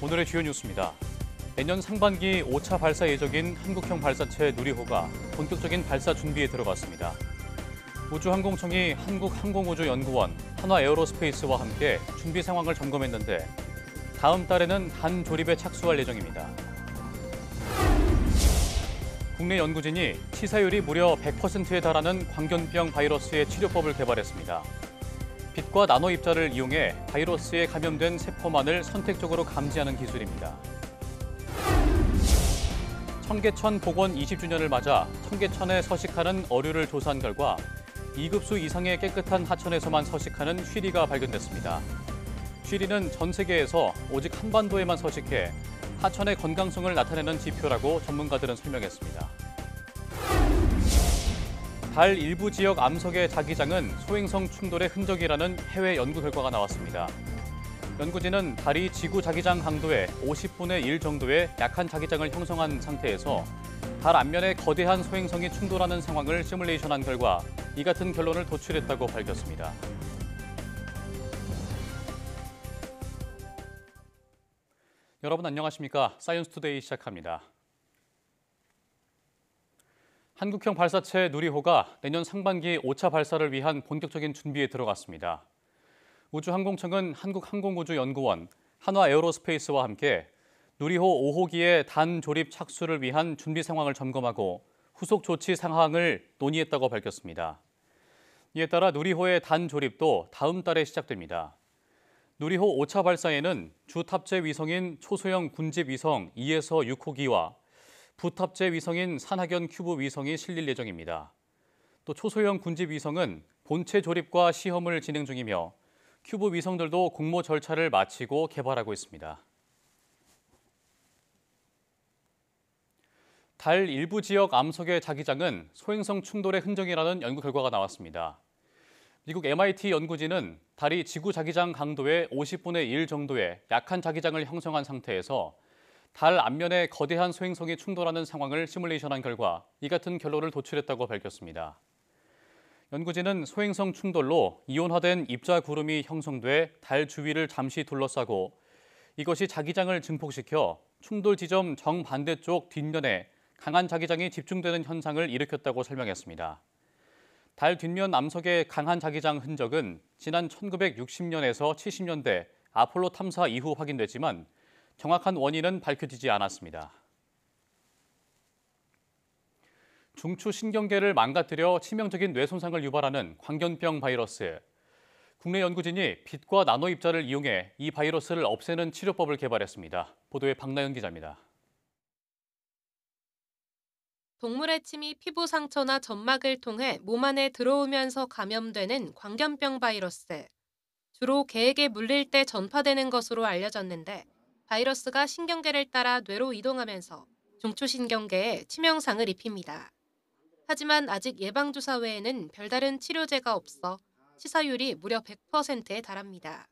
오늘의 주요 뉴스입니다. 내년 상반기 5차 발사 예정인 한국형 발사체 누리호가 본격적인 발사 준비에 들어갔습니다. 우주항공청이 한국항공우주연구원, 한화에어로스페이스와 함께 준비 상황을 점검했는데 다음 달에는 단 조립에 착수할 예정입니다. 국내 연구진이 치사율이 무려 100%에 달하는 광견병 바이러스의 치료법을 개발했습니다. 빛과 나노 입자를 이용해 바이러스에 감염된 세포만을 선택적으로 감지하는 기술입니다. 청계천 복원 20주년을 맞아 청계천에 서식하는 어류를 조사한 결과 2급수 이상의 깨끗한 하천에서만 서식하는 쉬리가 발견됐습니다. 쉬리는 전 세계에서 오직 한반도에만 서식해 하천의 건강성을 나타내는 지표라고 전문가들은 설명했습니다. 달 일부 지역 암석의 자기장은 소행성 충돌의 흔적이라는 해외 연구 결과가 나왔습니다. 연구진은 달이 지구 자기장 강도의 50분의 1 정도의 약한 자기장을 형성한 상태에서 달 앞면에 거대한 소행성이 충돌하는 상황을 시뮬레이션한 결과 이 같은 결론을 도출했다고 밝혔습니다. 여러분 안녕하십니까? 사이언스 투데이 시작합니다. 한국형 발사체 누리호가 내년 상반기 5차 발사를 위한 본격적인 준비에 들어갔습니다. 우주항공청은 한국항공우주연구원, 한화에어로스페이스와 함께 누리호 5호기의 단 조립 착수를 위한 준비 상황을 점검하고 후속 조치 상황을 논의했다고 밝혔습니다. 이에 따라 누리호의 단 조립도 다음 달에 시작됩니다. 누리호 5차 발사에는 주 탑재 위성인 초소형 군집 위성 2에서 6호기와 부탑재 위성인 산학연 큐브 위성이 실릴 예정입니다. 또 초소형 군집 위성은 본체 조립과 시험을 진행 중이며 큐브 위성들도 공모 절차를 마치고 개발하고 있습니다. 달 일부 지역 암석의 자기장은 소행성 충돌의 흔적이라는 연구 결과가 나왔습니다. 미국 MIT 연구진은 달이 지구 자기장 강도의 50분의 1 정도의 약한 자기장을 형성한 상태에서 달 앞면에 거대한 소행성이 충돌하는 상황을 시뮬레이션한 결과 이 같은 결론을 도출했다고 밝혔습니다. 연구진은 소행성 충돌로 이온화된 입자 구름이 형성돼 달 주위를 잠시 둘러싸고 이것이 자기장을 증폭시켜 충돌 지점 정반대쪽 뒷면에 강한 자기장이 집중되는 현상을 일으켰다고 설명했습니다. 달 뒷면 암석의 강한 자기장 흔적은 지난 1960년에서 70년대 아폴로 탐사 이후 확인됐지만 정확한 원인은 밝혀지지 않았습니다. 중추신경계를 망가뜨려 치명적인 뇌 손상을 유발하는 광견병 바이러스. 국내 연구진이 빛과 나노 입자를 이용해 이 바이러스를 없애는 치료법을 개발했습니다. 보도에 박나연 기자입니다. 동물의 침이 피부 상처나 점막을 통해 몸 안에 들어오면서 감염되는 광견병 바이러스. 주로 개에게 물릴 때 전파되는 것으로 알려졌는데 바이러스가 신경계를 따라 뇌로 이동하면서 중추신경계에 치명상을 입힙니다. 하지만 아직 예방주사 외에는 별다른 치료제가 없어 치사율이 무려 100%에 달합니다.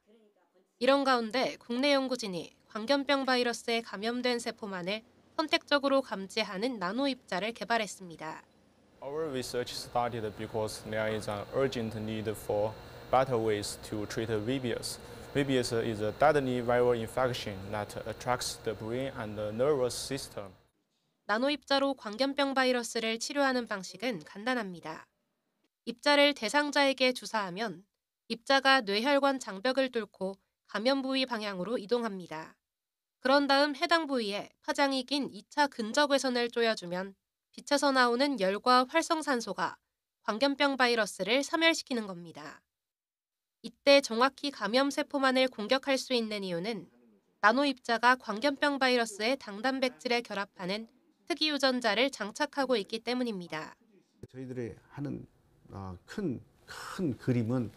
이런 가운데 국내 연구진이 광견병 바이러스에 감염된 세포만을 선택적으로 감지하는 나노 입자를 개발했습니다. Our research started because there is an urgent need for better ways to treat VBS. VBS is a deadly viral infection that attacks the brain and the nervous system. 나노 입자로 광견병 바이러스를 치료하는 방식은 간단합니다. 입자를 대상자에게 주사하면 입자가 뇌혈관 장벽을 뚫고 감염 부위 방향으로 이동합니다. 그런 다음 해당 부위에 파장이 긴 2차 근접외선을 쪼여주면 빛에서 나오는 열과 활성산소가 광견병 바이러스를 사멸시키는 겁니다. 이때 정확히 감염 세포만을 공격할 수 있는 이유는 나노 입자가 광견병 바이러스의 당단백질에 결합하는 특이 유전자를 장착하고 있기 때문입니다. 저희들이 하는 큰 그림은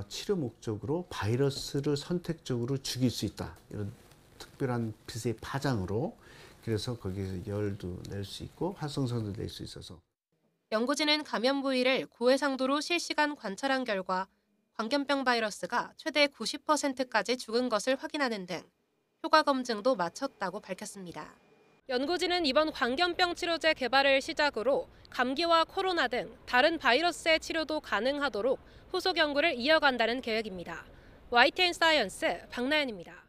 치료 목적으로 바이러스를 선택적으로 죽일 수 있다. 이런 특별한 빛의 파장으로 그래서 거기서 열도 낼 수 있고 활성산도 낼 수 있어서. 연구진은 감염 부위를 고해상도로 실시간 관찰한 결과 광견병 바이러스가 최대 90%까지 죽은 것을 확인하는 등 효과 검증도 마쳤다고 밝혔습니다. 연구진은 이번 광견병 치료제 개발을 시작으로 감기와 코로나 등 다른 바이러스의 치료도 가능하도록 후속 연구를 이어간다는 계획입니다. YTN 사이언스 박나연입니다.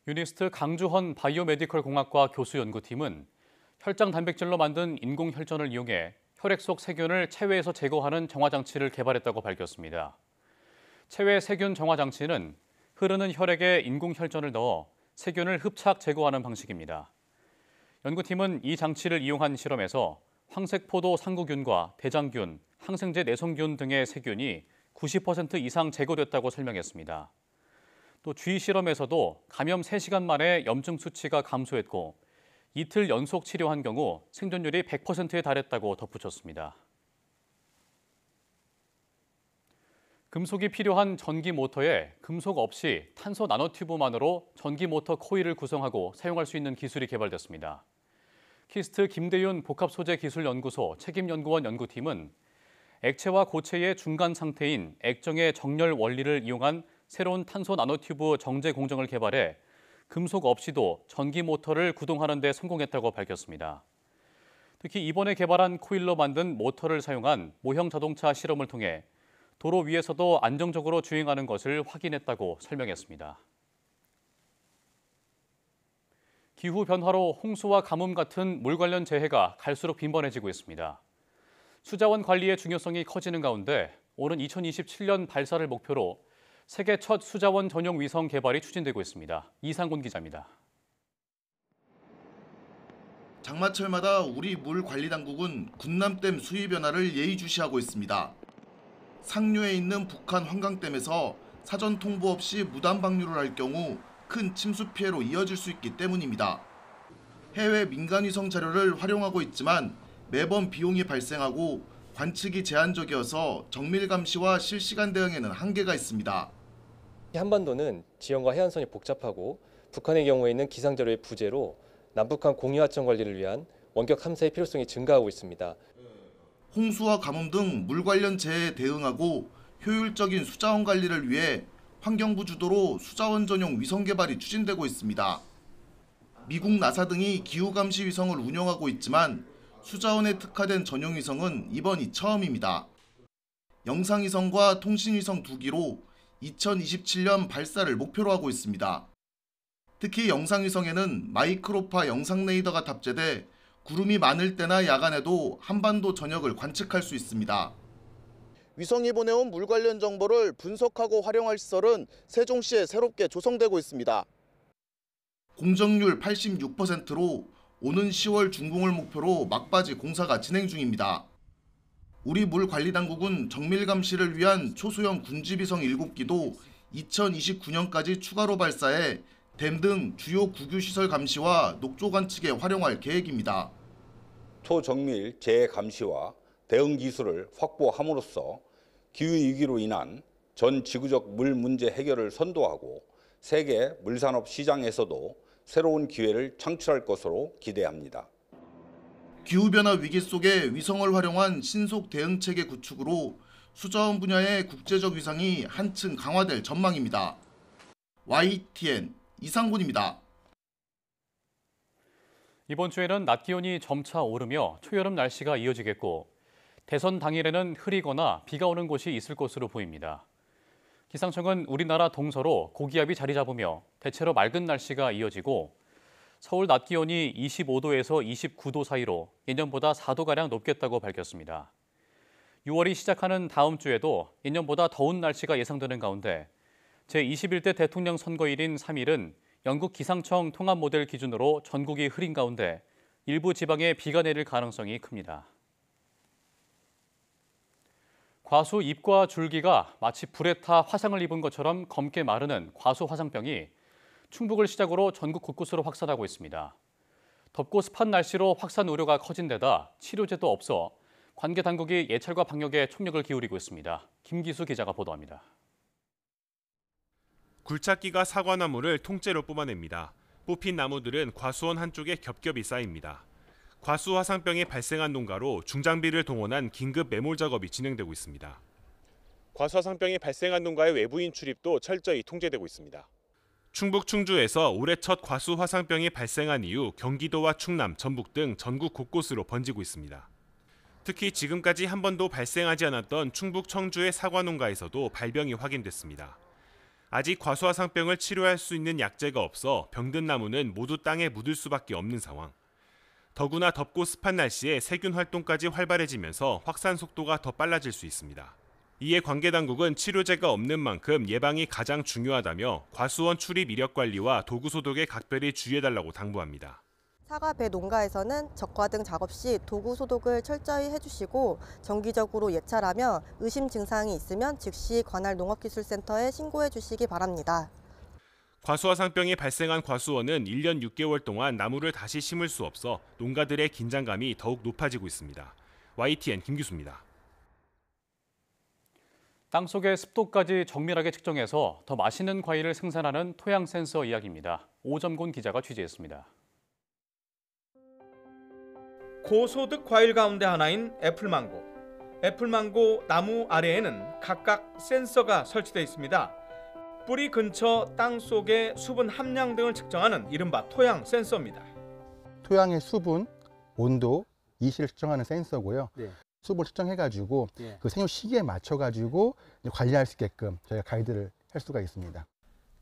유니스트 강주헌 바이오메디컬 공학과 교수 연구팀은 혈장 단백질로 만든 인공 혈전을 이용해 혈액 속 세균을 체외에서 제거하는 정화 장치를 개발했다고 밝혔습니다. 체외 세균 정화 장치는 흐르는 혈액에 인공 혈전을 넣어 세균을 흡착 제거하는 방식입니다. 연구팀은 이 장치를 이용한 실험에서 황색포도 상구균과 대장균, 항생제 내성균 등의 세균이 90% 이상 제거됐다고 설명했습니다. 또 쥐 실험에서도 감염 3시간 만에 염증 수치가 감소했고 이틀 연속 치료한 경우 생존율이 100%에 달했다고 덧붙였습니다. 금속이 필요한 전기 모터에 금속 없이 탄소 나노튜브만으로 전기 모터 코일을 구성하고 사용할 수 있는 기술이 개발됐습니다. 키스트 김대윤 복합소재기술연구소 책임연구원 연구팀은 액체와 고체의 중간 상태인 액정의 정렬 원리를 이용한 새로운 탄소 나노튜브 정제 공정을 개발해 금속 없이도 전기 모터를 구동하는 데 성공했다고 밝혔습니다. 특히 이번에 개발한 코일로 만든 모터를 사용한 모형 자동차 실험을 통해 도로 위에서도 안정적으로 주행하는 것을 확인했다고 설명했습니다. 기후변화로 홍수와 가뭄 같은 물 관련 재해가 갈수록 빈번해지고 있습니다. 수자원 관리의 중요성이 커지는 가운데 오는 2027년 발사를 목표로 세계 첫 수자원 전용 위성 개발이 추진되고 있습니다. 이상곤 기자입니다. 장마철마다 우리 물관리당국은 군남댐 수위 변화를 예의주시하고 있습니다. 상류에 있는 북한 환강댐에서 사전 통보 없이 무단 방류를 할 경우 큰 침수 피해로 이어질 수 있기 때문입니다. 해외 민간위성 자료를 활용하고 있지만 매번 비용이 발생하고 관측이 제한적이어서 정밀 감시와 실시간 대응에는 한계가 있습니다. 한반도는 지형과 해안선이 복잡하고 북한의 경우에는 기상자료의 부재로 남북한 공유하청 관리를 위한 원격 함사의 필요성이 증가하고 있습니다. 홍수와 가뭄 등 물 관련 재해에 대응하고 효율적인 수자원 관리를 위해 환경부 주도로 수자원 전용 위성 개발이 추진되고 있습니다. 미국 나사 등이 기후감시 위성을 운영하고 있지만 수자원에 특화된 전용 위성은 이번이 처음입니다. 영상위성과 통신위성 2기로 2027년 발사를 목표로 하고 있습니다. 특히 영상위성에는 마이크로파 영상 레이더가 탑재돼 구름이 많을 때나 야간에도 한반도 전역을 관측할 수 있습니다. 위성이 보내온 물 관련 정보를 분석하고 활용할 시설은 세종시에 새롭게 조성되고 있습니다. 공정률 86%로 오는 10월 준공을 목표로 막바지 공사가 진행 중입니다. 우리 물관리당국은 정밀 감시를 위한 초소형 군집위성 7기도 2029년까지 추가로 발사해 댐 등 주요 국유시설 감시와 녹조 관측에 활용할 계획입니다. 초정밀 재해 감시와 대응 기술을 확보함으로써 기후위기로 인한 전 지구적 물 문제 해결을 선도하고 세계 물산업 시장에서도 새로운 기회를 창출할 것으로 기대합니다. 기후변화 위기 속에 위성을 활용한 신속 대응체계 구축으로 수자원 분야의 국제적 위상이 한층 강화될 전망입니다. YTN 이상곤입니다. 이번 주에는 낮 기온이 점차 오르며 초여름 날씨가 이어지겠고 대선 당일에는 흐리거나 비가 오는 곳이 있을 것으로 보입니다. 기상청은 우리나라 동서로 고기압이 자리 잡으며 대체로 맑은 날씨가 이어지고 서울 낮 기온이 25도에서 29도 사이로 예년보다 4도가량 높겠다고 밝혔습니다. 6월이 시작하는 다음 주에도 예년보다 더운 날씨가 예상되는 가운데 제21대 대통령 선거일인 3일은 영국 기상청 통합 모델 기준으로 전국이 흐린 가운데 일부 지방에 비가 내릴 가능성이 큽니다. 과수 잎과 줄기가 마치 불에 타 화상을 입은 것처럼 검게 마르는 과수 화상병이 충북을 시작으로 전국 곳곳으로 확산하고 있습니다. 덥고 습한 날씨로 확산 우려가 커진 데다 치료제도 없어 관계 당국이 예찰과 방역에 총력을 기울이고 있습니다. 김기수 기자가 보도합니다. 굴착기가 사과나무를 통째로 뽑아냅니다. 뽑힌 나무들은 과수원 한쪽에 겹겹이 쌓입니다. 과수 화상병이 발생한 농가로 중장비를 동원한 긴급 매몰 작업이 진행되고 있습니다. 과수 화상병이 발생한 농가의 외부인 출입도 철저히 통제되고 있습니다. 충북 충주에서 올해 첫 과수 화상병이 발생한 이후 경기도와 충남, 전북 등 전국 곳곳으로 번지고 있습니다. 특히 지금까지 한 번도 발생하지 않았던 충북 청주의 사과농가에서도 발병이 확인됐습니다. 아직 과수화상병을 치료할 수 있는 약재가 없어 병든 나무는 모두 땅에 묻을 수밖에 없는 상황. 더구나 덥고 습한 날씨에 세균 활동까지 활발해지면서 확산 속도가 더 빨라질 수 있습니다. 이에 관계당국은 치료제가 없는 만큼 예방이 가장 중요하다며 과수원 출입 이력 관리와 도구 소독에 각별히 주의해달라고 당부합니다. 사과배 농가에서는 적과 등 작업 시 도구 소독을 철저히 해주시고 정기적으로 예찰하며 의심 증상이 있으면 즉시 관할 농업기술센터에 신고해 주시기 바랍니다. 과수화상병이 발생한 과수원은 1년 6개월 동안 나무를 다시 심을 수 없어 농가들의 긴장감이 더욱 높아지고 있습니다. YTN 김규수입니다. 땅속의 습도까지 정밀하게 측정해서 더 맛있는 과일을 생산하는 토양 센서 이야기입니다. 오점곤 기자가 취재했습니다. 고소득 과일 가운데 하나인 애플망고. 애플망고 나무 아래에는 각각 센서가 설치되어 있습니다. 뿌리 근처 땅 속의 수분 함량 등을 측정하는 이른바 토양 센서입니다. 토양의 수분, 온도, 이시를 측정하는 센서고요. 네. 수분을 측정해가지고 네. 그 생육 시기에 맞춰가지고 관리할 수 있게끔 저희가 가이드를 할 수가 있습니다.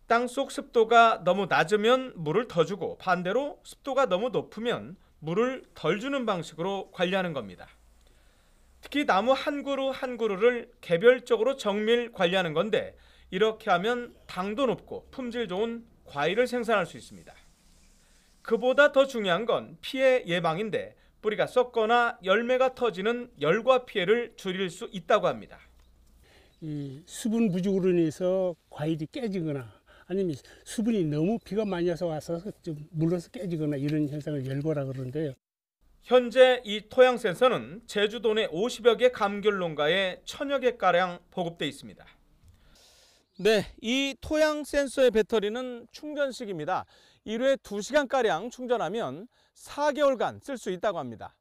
땅속 습도가 너무 낮으면 물을 더 주고 반대로 습도가 너무 높으면 물을 덜 주는 방식으로 관리하는 겁니다. 특히 나무 한 그루 한 그루를 개별적으로 정밀 관리하는 건데 이렇게 하면 당도 높고 품질 좋은 과일을 생산할 수 있습니다. 그보다 더 중요한 건 피해 예방인데 뿌리가 썩거나 열매가 터지는 열과 피해를 줄일 수 있다고 합니다. 이 수분 부족으로 인해서 과일이 깨지거나 아니면 수분이 너무 비가 많이 와서 좀 물러서 깨지거나 이런 현상을 열거라 그러는데요. 현재 이 토양 센서는 제주도 내 50여 개 감귤 농가에 1000여 개가량 보급돼 있습니다. 네, 이 토양 센서의 배터리는 충전식입니다. 1회 2시간가량 충전하면 4개월간 쓸 수 있다고 합니다.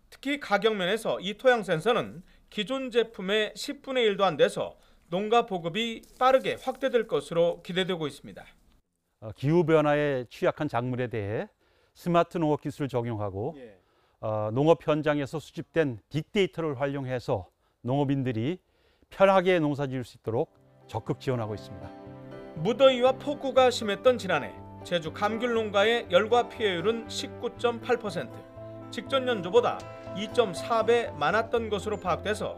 특히 가격 면에서 이 토양 센서는 기존 제품의 10분의 1도 안 돼서 농가 보급이 빠르게 확대될 것으로 기대되고 있습니다. 기후변화에 취약한 작물에 대해 스마트 농업 기술을 적용하고 농업 현장에서 수집된 빅데이터를 활용해서 농업인들이 편하게 농사 지을 수 있도록 적극 지원하고 있습니다. 무더위와 폭우가 심했던 지난해 제주 감귤 농가의 열과 피해율은 19.8%, 직전 연도보다 2.4배 많았던 것으로 파악돼서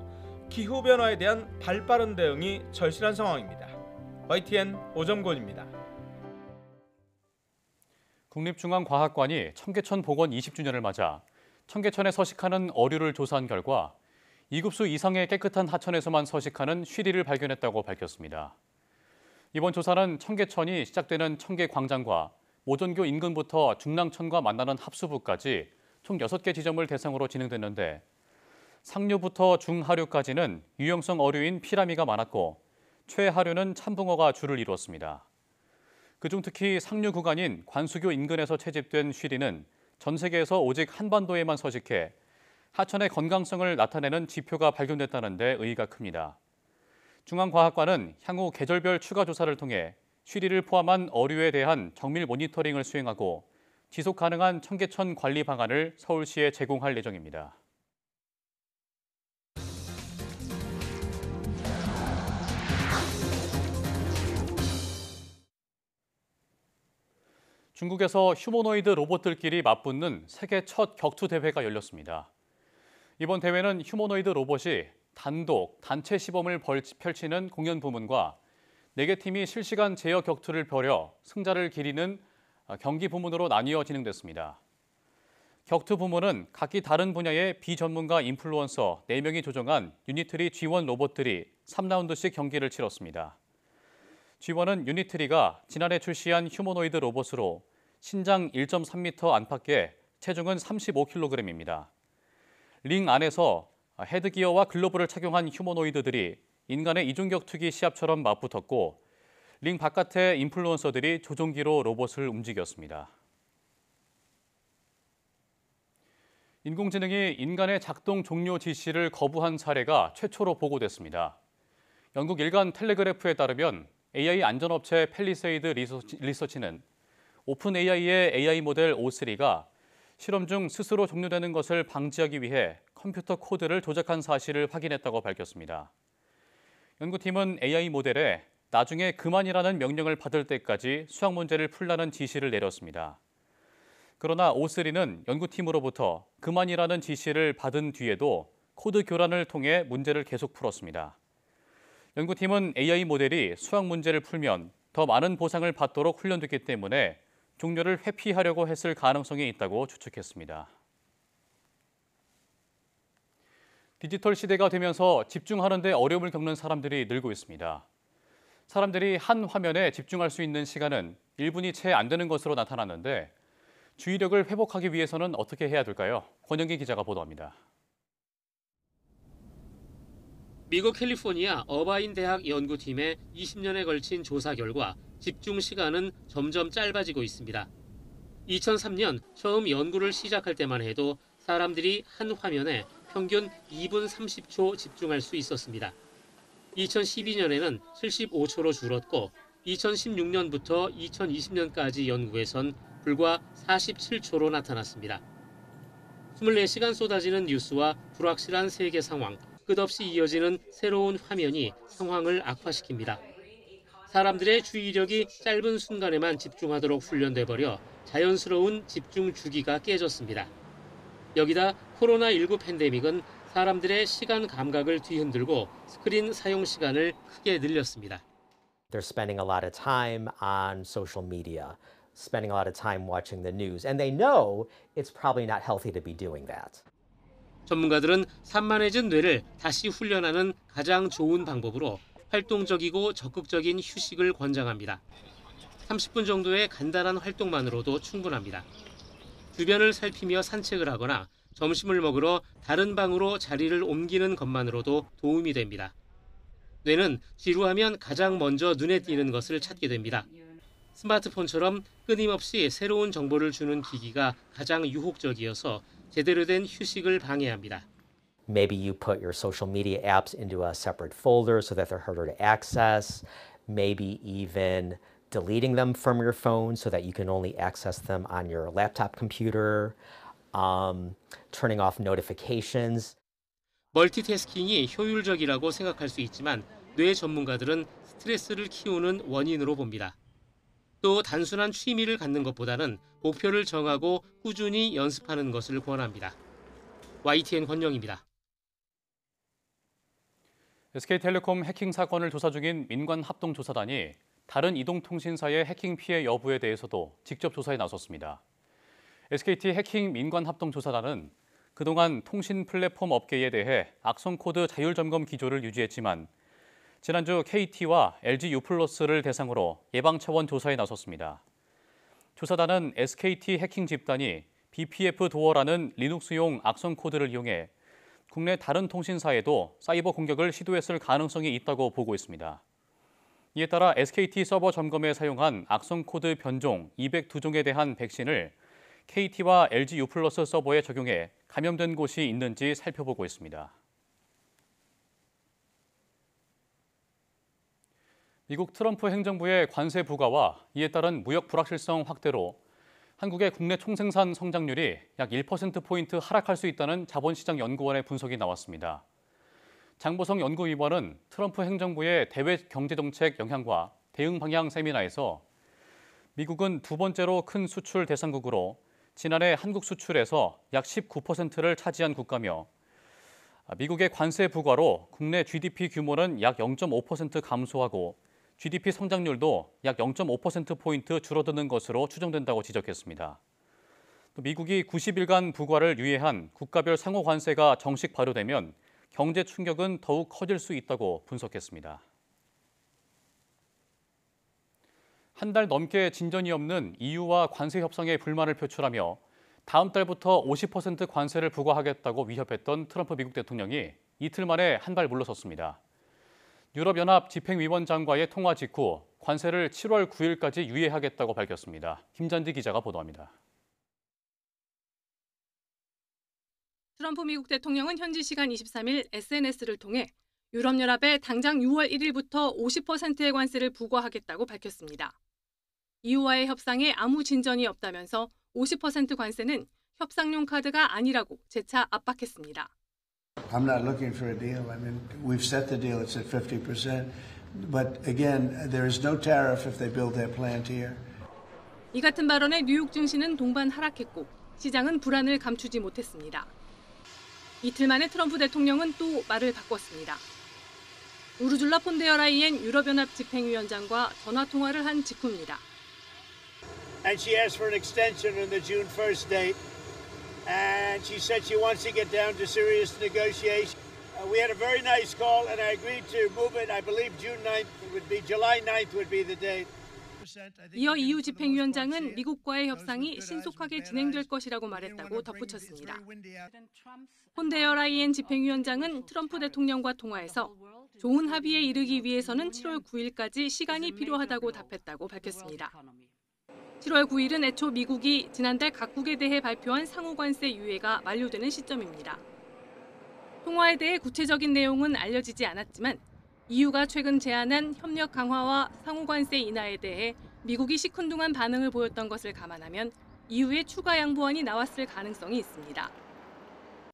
기후변화에 대한 발빠른 대응이 절실한 상황입니다. YTN 오점곤입니다. 국립중앙과학관이 청계천 복원 20주년을 맞아 청계천에 서식하는 어류를 조사한 결과 2급수 이상의 깨끗한 하천에서만 서식하는 쉬리를 발견했다고 밝혔습니다. 이번 조사는 청계천이 시작되는 청계광장과 모전교 인근부터 중랑천과 만나는 합수부까지 총 6개 지점을 대상으로 진행됐는데 상류부터 중하류까지는 유형성 어류인 피라미가 많았고 최하류는 참붕어가 주를 이루었습니다. 그중 특히 상류 구간인 관수교 인근에서 채집된 쉬리는 전 세계에서 오직 한반도에만 서식해 하천의 건강성을 나타내는 지표가 발견됐다는 데 의의가 큽니다. 중앙과학관은 향후 계절별 추가 조사를 통해 쉬리를 포함한 어류에 대한 정밀 모니터링을 수행하고 지속 가능한 청계천 관리 방안을 서울시에 제공할 예정입니다. 중국에서 휴머노이드 로봇들끼리 맞붙는 세계 첫 격투 대회가 열렸습니다. 이번 대회는 휴머노이드 로봇이 단독, 단체 시범을 펼치는 공연 부문과 4개 팀이 실시간 제어 격투를 벌여 승자를 기리는 경기 부문으로 나뉘어 진행됐습니다. 격투 부문은 각기 다른 분야의 비전문가 인플루언서 4명이 조정한 유니트리 G1 로봇들이 3라운드씩 경기를 치렀습니다. G1은 유니트리가 지난해 출시한 휴머노이드 로봇으로 신장 1.3m 안팎에 체중은 35kg입니다. 링 안에서 헤드기어와 글러브를 착용한 휴머노이드들이 인간의 이중격투기 시합처럼 맞붙었고 링 바깥의 인플루언서들이 조종기로 로봇을 움직였습니다. 인공지능이 인간의 작동 종료 지시를 거부한 사례가 최초로 보고됐습니다. 영국 일간 텔레그래프에 따르면 AI 안전업체 펠리세이드 리서치는 오픈 AI의 AI 모델 O3가 실험 중 스스로 종료되는 것을 방지하기 위해 컴퓨터 코드를 조작한 사실을 확인했다고 밝혔습니다. 연구팀은 AI 모델에 나중에 그만이라는 명령을 받을 때까지 수학 문제를 풀라는 지시를 내렸습니다. 그러나 O3는 연구팀으로부터 그만이라는 지시를 받은 뒤에도 코드 교란을 통해 문제를 계속 풀었습니다. 연구팀은 AI 모델이 수학 문제를 풀면 더 많은 보상을 받도록 훈련됐기 때문에 종료를 회피하려고 했을 가능성이 있다고 추측했습니다. 디지털 시대가 되면서 집중하는 데 어려움을 겪는 사람들이 늘고 있습니다. 사람들이 한 화면에 집중할 수 있는 시간은 1분이 채 안 되는 것으로 나타났는데 주의력을 회복하기 위해서는 어떻게 해야 될까요? 권영기 기자가 보도합니다. 미국 캘리포니아 어바인 대학 연구팀의 20년에 걸친 조사 결과 집중 시간은 점점 짧아지고 있습니다. 2003년 처음 연구를 시작할 때만 해도 사람들이 한 화면에 평균 2분 30초 집중할 수 있었습니다. 2012년에는 75초로 줄었고 2016년부터 2020년까지 연구에선 불과 47초로 나타났습니다. 24시간 쏟아지는 뉴스와 불확실한 세계 상황, 끝없이 이어지는 새로운 화면이 상황을 악화시킵니다. 사람들의 주의력이 짧은 순간에만 집중하도록 훈련돼 버려 자연스러운 집중 주기가 깨졌습니다. 여기다 코로나19 팬데믹은 사람들의 시간 감각을 뒤흔들고 스크린 사용 시간을 크게 늘렸습니다. They're spending a lot of time on social media, spending a lot of time watching the news, and they know it's probably not healthy to be doing that. 전문가들은 산만해진 뇌를 다시 훈련하는 가장 좋은 방법으로 활동적이고 적극적인 휴식을 권장합니다. 30분 정도의 간단한 활동만으로도 충분합니다. 주변을 살피며 산책을 하거나 점심을 먹으러 다른 방으로 자리를 옮기는 것만으로도 도움이 됩니다. 뇌는 지루하면 가장 먼저 눈에 띄는 것을 찾게 됩니다. 스마트폰처럼 끊임없이 새로운 정보를 주는 기기가 가장 유혹적이어서 제대로 된 휴식을 방해합니다. Maybe you put your social media apps into a separate folder so that they're harder to access. Maybe even deleting them from your phone so that you can only access them on your laptop computer. Turning off notifications. 멀티태스킹이 효율적이라고 생각할 수 있지만 뇌 전문가들은 스트레스를 키우는 원인으로 봅니다. 또 단순한 취미를 갖는 것보다는 목표를 정하고 꾸준히 연습하는 것을 권합니다. YTN 권영입니다. SK텔레콤 해킹 사건을 조사 중인 민관합동조사단이 다른 이동통신사의 해킹 피해 여부에 대해서도 직접 조사에 나섰습니다. SKT 해킹 민관합동조사단은 그동안 통신 플랫폼 업계에 대해 악성 코드 자율 점검 기조를 유지했지만 지난주 KT와 LG U+를 대상으로 예방 차원 조사에 나섰습니다. 조사단은 SKT 해킹 집단이 BPF 도어라는 리눅스용 악성 코드를 이용해 국내 다른 통신사에도 사이버 공격을 시도했을 가능성이 있다고 보고 있습니다. 이에 따라 SKT 서버 점검에 사용한 악성 코드 변종 202종에 대한 백신을 KT와 LG U+ 서버에 적용해 감염된 곳이 있는지 살펴보고 있습니다. 미국 트럼프 행정부의 관세 부과와 이에 따른 무역 불확실성 확대로 한국의 국내 총생산 성장률이 약 1%포인트 하락할 수 있다는 자본시장연구원의 분석이 나왔습니다. 장보성 연구위원은 트럼프 행정부의 대외 경제정책 영향과 대응 방향 세미나에서 미국은 두 번째로 큰 수출 대상국으로 지난해 한국 수출에서 약 19%를 차지한 국가며 미국의 관세 부과로 국내 GDP 규모는 약 0.5% 감소하고 GDP 성장률도 약 0.5%포인트 줄어드는 것으로 추정된다고 지적했습니다. 또 미국이 90일간 부과를 유예한 국가별 상호 관세가 정식 발효되면 경제 충격은 더욱 커질 수 있다고 분석했습니다. 한 달 넘게 진전이 없는 EU와 관세 협상에 불만을 표출하며 다음 달부터 50% 관세를 부과하겠다고 위협했던 트럼프 미국 대통령이 이틀 만에 한 발 물러섰습니다. 유럽연합 집행위원장과의 통화 직후 관세를 7월 9일까지 유예하겠다고 밝혔습니다. 김잔디 기자가 보도합니다. 트럼프 미국 대통령은 현지 시간 23일 SNS를 통해 유럽연합에 당장 6월 1일부터 50%의 관세를 부과하겠다고 밝혔습니다. EU와의 협상에 아무 진전이 없다면서 50% 관세는 협상용 카드가 아니라고 재차 압박했습니다. I'm not looking for a deal. I mean, we've set the deal. It's at 50%. But again, there is no tariff if they build their plant here. 이 같은 발언에 뉴욕 증시는 동반 하락했고 시장은 불안을 감추지 못했습니다. 이틀 만에 트럼프 대통령은 또 말을 바꿨습니다. 우르줄라 폰데어라이엔 유럽연합 집행위원장과 전화 통화를 한 직후입니다. And she asked for an extension on the June 1st date. And she said she wants to get down to serious negotiation. We had a very nice call, and I agreed to move it. I believe June 9th would be, July 9th would be the date. 이어 EU 집행위원장은 미국과의 협상이 신속하게 진행될 것이라고 말했다고 덧붙였습니다. 폰데어라이엔 집행위원장은 트럼프 대통령과 통화에서 좋은 합의에 이르기 위해서는 7월 9일까지 시간이 필요하다고 답했다고 밝혔습니다. 7월 9일은 애초 미국이 지난달 각국에 대해 발표한 상호관세 유예가 만료되는 시점입니다. 통화에 대해 구체적인 내용은 알려지지 않았지만 EU가 최근 제안한 협력 강화와 상호관세 인하에 대해 미국이 시큰둥한 반응을 보였던 것을 감안하면 EU의 추가 양보안이 나왔을 가능성이 있습니다.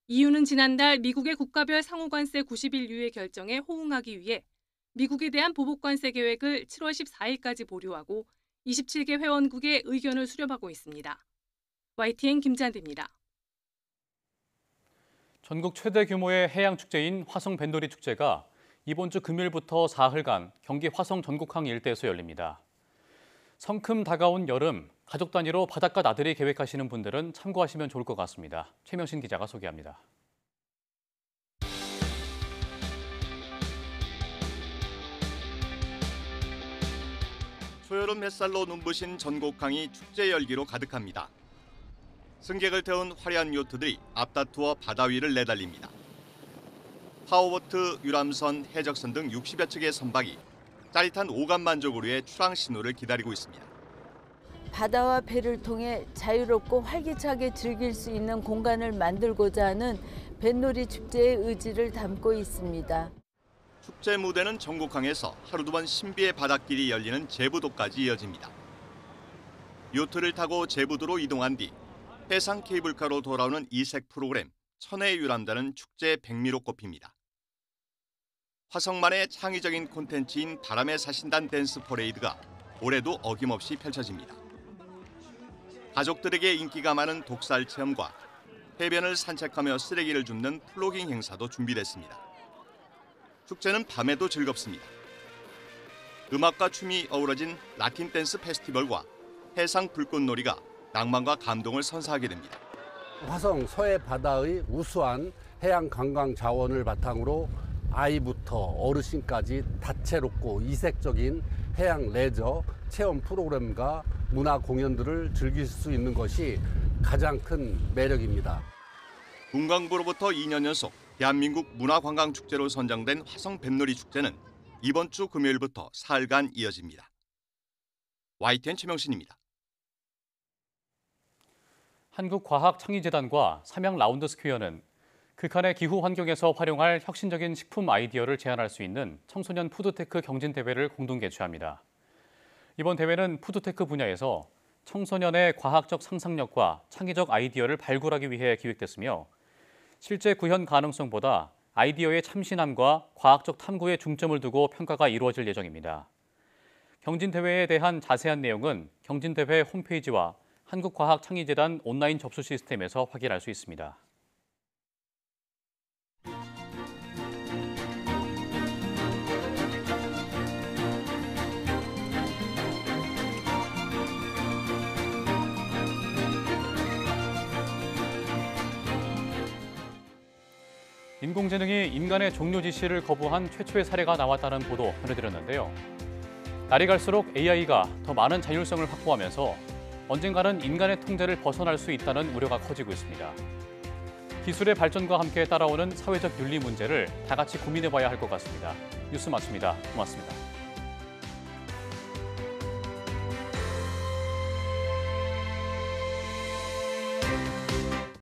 EU는 지난달 미국의 국가별 상호관세 90일 유예 결정에 호응하기 위해 미국에 대한 보복관세 계획을 7월 14일까지 보류하고 27개 회원국의 의견을 수렴하고 있습니다. YTN 김잔디입니다. 전국 최대 규모의 해양 축제인 화성 뱃놀이 축제가 이번 주 금요일부터 사흘간 경기 화성 전국항 일대에서 열립니다. 성큼 다가온 여름, 가족 단위로 바닷가 나들이 계획하시는 분들은 참고하시면 좋을 것 같습니다. 최명신 기자가 소개합니다. 초여름 햇살로 눈부신 전곡항이 축제 열기로 가득합니다. 승객을 태운 화려한 요트들이 앞다투어 바다 위를 내달립니다. 파워보트, 유람선, 해적선 등 60여 척의 선박이 짜릿한 오감 만족으로의 출항 신호를 기다리고 있습니다. 바다와 배를 통해 자유롭고 활기차게 즐길 수 있는 공간을 만들고자 하는 뱃놀이 축제의 의지를 담고 있습니다. 축제 무대는 전곡항에서 하루 두 번 신비의 바닷길이 열리는 제부도까지 이어집니다. 요트를 타고 제부도로 이동한 뒤 해상 케이블카로 돌아오는 이색 프로그램 천혜의 유람단은 축제의 백미로 꼽힙니다. 화성만의 창의적인 콘텐츠인 바람의 사신단 댄스 퍼레이드가 올해도 어김없이 펼쳐집니다. 가족들에게 인기가 많은 독살 체험과 해변을 산책하며 쓰레기를 줍는 플로깅 행사도 준비됐습니다. 축제는 밤에도 즐겁습니다. 음악과 춤이 어우러진 라틴 댄스 페스티벌과 해상 불꽃놀이가 낭만과 감동을 선사하게 됩니다. 화성 서해 바다의 우수한 해양 관광 자원을 바탕으로 아이부터 어르신까지 다채롭고 이색적인 해양 레저 체험 프로그램과 문화 공연들을 즐길 수 있는 것이 가장 큰 매력입니다. 문광부로부터 2년 연속 대한민국 문화관광축제로 선정된 화성 뱃놀이 축제는 이번 주 금요일부터 사흘간 이어집니다. YTN 최명신입니다. 한국과학창의재단과 삼양라운드스퀘어는 극한의 기후 환경에서 활용할 혁신적인 식품 아이디어를 제안할 수 있는 청소년 푸드테크 경진대회를 공동 개최합니다. 이번 대회는 푸드테크 분야에서 청소년의 과학적 상상력과 창의적 아이디어를 발굴하기 위해 기획됐으며 실제 구현 가능성보다 아이디어의 참신함과 과학적 탐구에 중점을 두고 평가가 이루어질 예정입니다. 경진대회에 대한 자세한 내용은 경진대회 홈페이지와 한국과학창의재단 온라인 접수 시스템에서 확인할 수 있습니다. 인공지능이 인간의 종료 지시를 거부한 최초의 사례가 나왔다는 보도 전해드렸는데요. 날이 갈수록 AI가 더 많은 자율성을 확보하면서 언젠가는 인간의 통제를 벗어날 수 있다는 우려가 커지고 있습니다. 기술의 발전과 함께 따라오는 사회적 윤리 문제를 다 같이 고민해봐야 할 것 같습니다. 뉴스 마칩니다. 고맙습니다.